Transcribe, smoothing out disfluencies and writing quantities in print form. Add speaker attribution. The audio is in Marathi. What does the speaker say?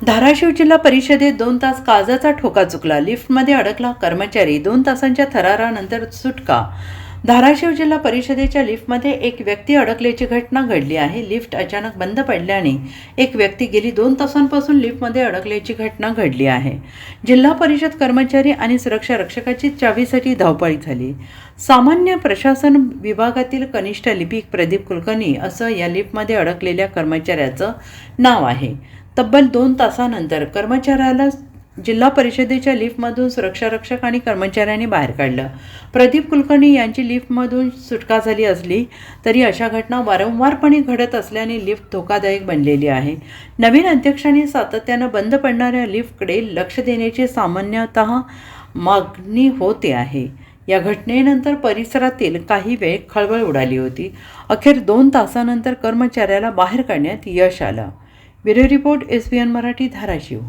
Speaker 1: धाराशिव जिल्हा परिषदेत 2 तास काळजाचा ठोका चुकला, लिफ्टमध्ये अडकला कर्मचारी, 2 तासांच्या थरारानंतर सुटका. धाराशिव जिल्हा परिषदेच्या लिफ्टमध्ये एक व्यक्ती अडकल्याची घटना घडली आहे. लिफ्ट अचानक बंद पडल्याने एक व्यक्ती गेली 2 तासांपासून लिफ्टमध्ये अडकल्याची घटना घडली आहे. जिल्हा परिषद कर्मचारी आणि सुरक्षा रक्षकाची चावीसाठी धावपळ झाली. सामान्य प्रशासन विभागातील कनिष्ठ लिपिक प्रदीप कुलकर्णी असं या लिफ्टमध्ये अडकलेल्या कर्मचाऱ्याचं नाव आहे. तब्बल 2 तासानंतर कर्मचाऱ्याला जिल्हा परिषदेच्या लिफ्टमधून सुरक्षारक्षक आणि कर्मचाऱ्यांनी बाहेर काढलं. प्रदीप कुलकर्णी यांची लिफ्टमधून सुटका झाली असली तरी अशा घटना वारंवारपणे घडत असल्याने लिफ्ट धोकादायक बनलेली आहे. नवीन अध्यक्षांनी सातत्यानं बंद पडणाऱ्या लिफ्टकडे लक्ष देण्याची सामान्यतः मागणी होते आहे. या घटनेनंतर परिसरातील काही वेळ खळबळ उडाली होती. अखेर 2 तासानंतर कर्मचाऱ्याला बाहेर काढण्यात यश आलं. Bureau report SBN Marathi, Dharashiv.